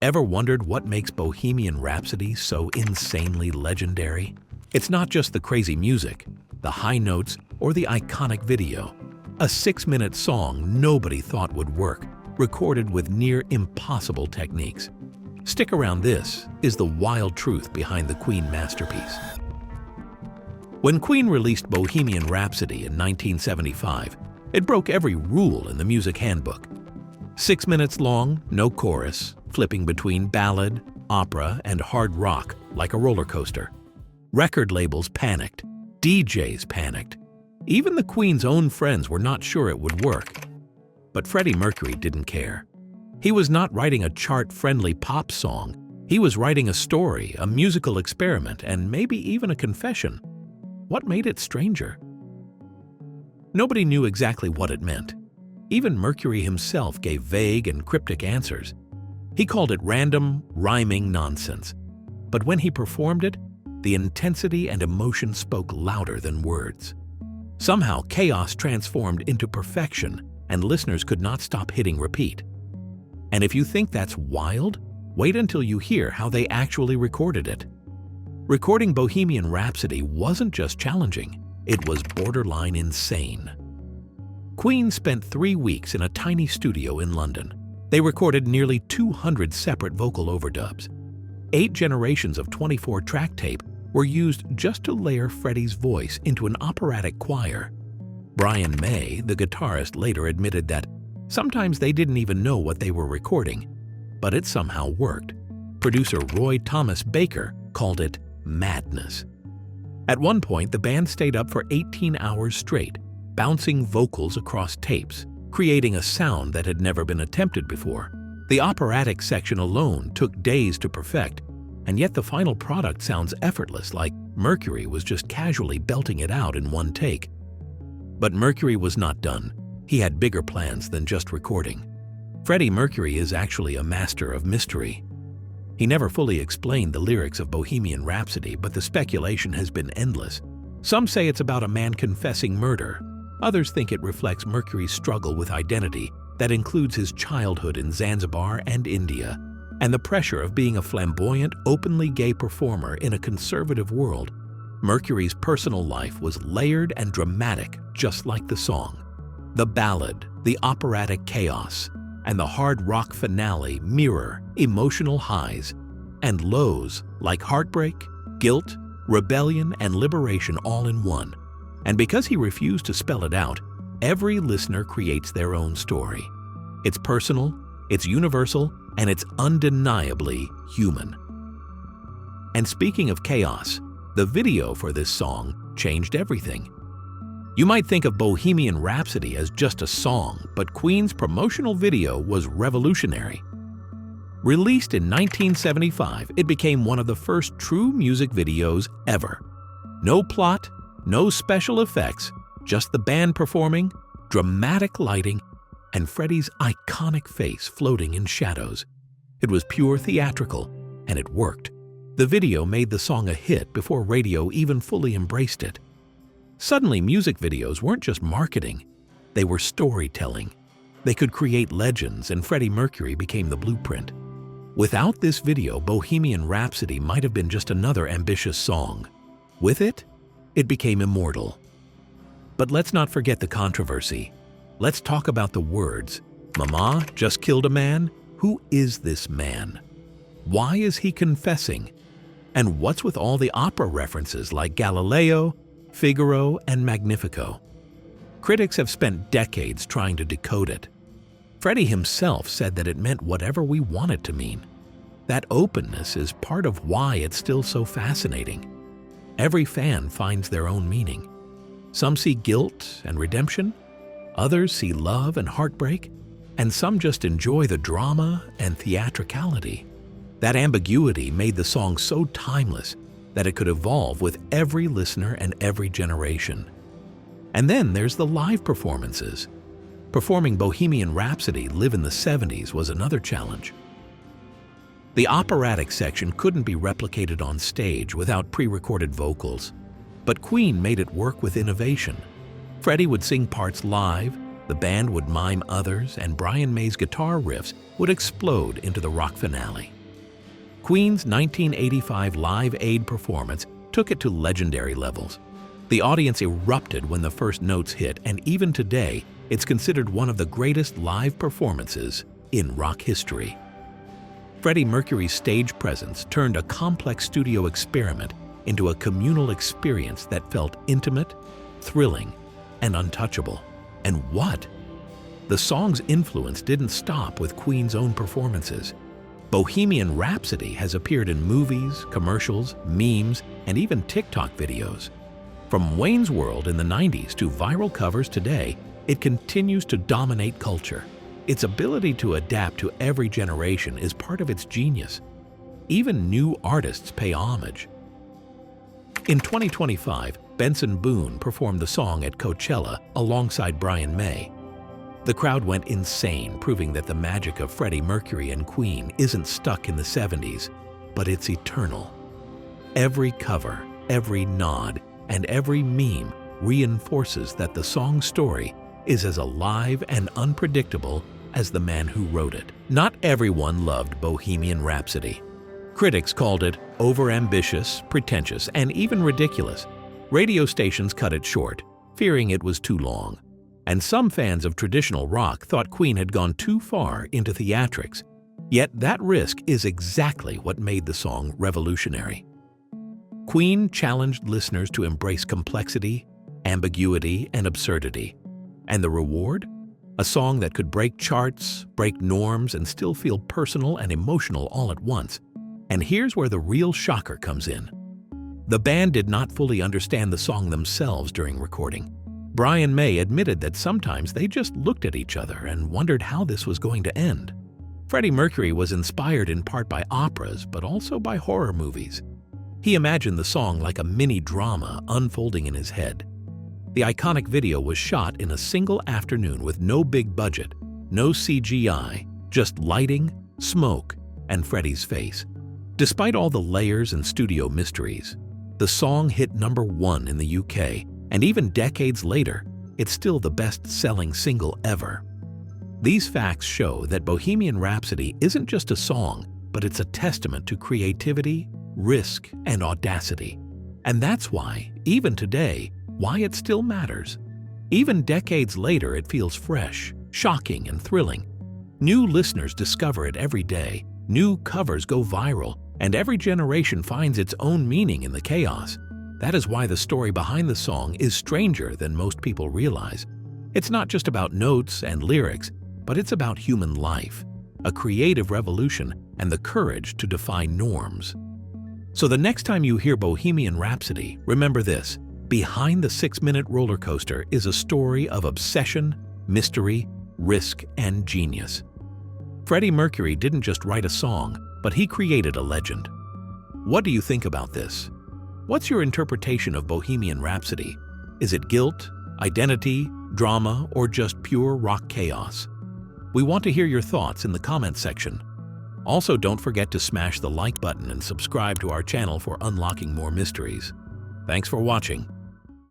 Ever wondered what makes Bohemian Rhapsody so insanely legendary? It's not just the crazy music, the high notes, or the iconic video. A 6-minute song nobody thought would work, recorded with near impossible techniques. Stick around, this is the wild truth behind the Queen masterpiece. When Queen released Bohemian Rhapsody in 1975, it broke every rule in the music handbook. 6 minutes long, no chorus, flipping between ballad, opera, and hard rock like a roller coaster. Record labels panicked. DJs panicked. Even the Queen's own friends were not sure it would work. But Freddie Mercury didn't care. He was not writing a chart-friendly pop song. He was writing a story, a musical experiment, and maybe even a confession. What made it stranger? Nobody knew exactly what it meant. Even Mercury himself gave vague and cryptic answers. He called it random, rhyming nonsense. But when he performed it, the intensity and emotion spoke louder than words. Somehow, chaos transformed into perfection, and listeners could not stop hitting repeat. And if you think that's wild, wait until you hear how they actually recorded it. Recording Bohemian Rhapsody wasn't just challenging, it was borderline insane. Queen spent 3 weeks in a tiny studio in London. They recorded nearly 200 separate vocal overdubs. 8 generations of 24-track tape were used just to layer Freddie's voice into an operatic choir. Brian May, the guitarist, later admitted that sometimes they didn't even know what they were recording, but it somehow worked. Producer Roy Thomas Baker called it madness. At one point, the band stayed up for 18 hours straight, bouncing vocals across tapes, creating a sound that had never been attempted before. The operatic section alone took days to perfect, and yet the final product sounds effortless, like Mercury was just casually belting it out in one take. But Mercury was not done. He had bigger plans than just recording. Freddie Mercury is actually a master of mystery. He never fully explained the lyrics of Bohemian Rhapsody, but the speculation has been endless. Some say it's about a man confessing murder. Others think it reflects Mercury's struggle with identity that includes his childhood in Zanzibar and India, and the pressure of being a flamboyant, openly gay performer in a conservative world. Mercury's personal life was layered and dramatic, just like the song. The ballad, the operatic chaos, and the hard rock finale mirror emotional highs and lows like heartbreak, guilt, rebellion, and liberation all in one. And because he refused to spell it out, every listener creates their own story. It's personal, it's universal, and it's undeniably human. And speaking of chaos, the video for this song changed everything. You might think of Bohemian Rhapsody as just a song, but Queen's promotional video was revolutionary. Released in 1975, it became one of the first true music videos ever. No plot, no special effects, just the band performing, dramatic lighting, and Freddie's iconic face floating in shadows. It was pure theatrical, and it worked. The video made the song a hit before radio even fully embraced it. Suddenly, music videos weren't just marketing, they were storytelling. They could create legends, and Freddie Mercury became the blueprint. Without this video, Bohemian Rhapsody might have been just another ambitious song. With it, it became immortal. But let's not forget the controversy. Let's talk about the words. Mama just killed a man? Who is this man? Why is he confessing? And what's with all the opera references like Galileo, Figaro, and Magnifico? Critics have spent decades trying to decode it. Freddie himself said that it meant whatever we want it to mean. That openness is part of why it's still so fascinating. Every fan finds their own meaning. Some see guilt and redemption, others see love and heartbreak, and some just enjoy the drama and theatricality. That ambiguity made the song so timeless that it could evolve with every listener and every generation. And then there's the live performances. Performing Bohemian Rhapsody live in the 70s was another challenge. The operatic section couldn't be replicated on stage without pre-recorded vocals, but Queen made it work with innovation. Freddie would sing parts live, The band would mime others, and Brian May's guitar riffs would explode into the rock finale. Queen's 1985 Live Aid performance took it to legendary levels. The audience erupted when the first notes hit, and even today, it's considered one of the greatest live performances in rock history. Freddie Mercury's stage presence turned a complex studio experiment into a communal experience that felt intimate, thrilling, and untouchable. And what? The song's influence didn't stop with Queen's own performances. Bohemian Rhapsody has appeared in movies, commercials, memes, and even TikTok videos. From Wayne's World in the 90s to viral covers today, it continues to dominate culture. Its ability to adapt to every generation is part of its genius. Even new artists pay homage. In 2025, Benson Boone performed the song at Coachella alongside Brian May. The crowd went insane, proving that the magic of Freddie Mercury and Queen isn't stuck in the 70s, but it's eternal. Every cover, every nod, and every meme reinforces that the song's story is as alive and unpredictable as the man who wrote it. Not everyone loved Bohemian Rhapsody. Critics called it overambitious, pretentious, and even ridiculous. Radio stations cut it short, fearing it was too long. And some fans of traditional rock thought Queen had gone too far into theatrics. Yet that risk is exactly what made the song revolutionary. Queen challenged listeners to embrace complexity, ambiguity, and absurdity. And the reward? A song that could break charts, break norms, and still feel personal and emotional all at once. And here's where the real shocker comes in. The band did not fully understand the song themselves during recording. Brian May admitted that sometimes they just looked at each other and wondered how this was going to end. Freddie Mercury was inspired in part by operas, but also by horror movies. He imagined the song like a mini-drama unfolding in his head. The iconic video was shot in a single afternoon with no big budget, no CGI, just lighting, smoke, and Freddie's face. Despite all the layers and studio mysteries, the song hit #1 in the UK, and even decades later, it's still the best-selling single ever. These facts show that Bohemian Rhapsody isn't just a song, but it's a testament to creativity, risk, and audacity. And that's why, even today, why it still matters. Even decades later, it feels fresh, shocking, and thrilling. New listeners discover it every day, new covers go viral, and every generation finds its own meaning in the chaos. That is why the story behind the song is stranger than most people realize. It's not just about notes and lyrics, but it's about human life, a creative revolution, and the courage to defy norms. So the next time you hear Bohemian Rhapsody, remember this: behind the 6-minute roller coaster is a story of obsession, mystery, risk, and genius. Freddie Mercury didn't just write a song, but he created a legend. What do you think about this? What's your interpretation of Bohemian Rhapsody? Is it guilt, identity, drama, or just pure rock chaos? We want to hear your thoughts in the comments section. Also, don't forget to smash the like button and subscribe to our channel for unlocking more mysteries. Thanks for watching.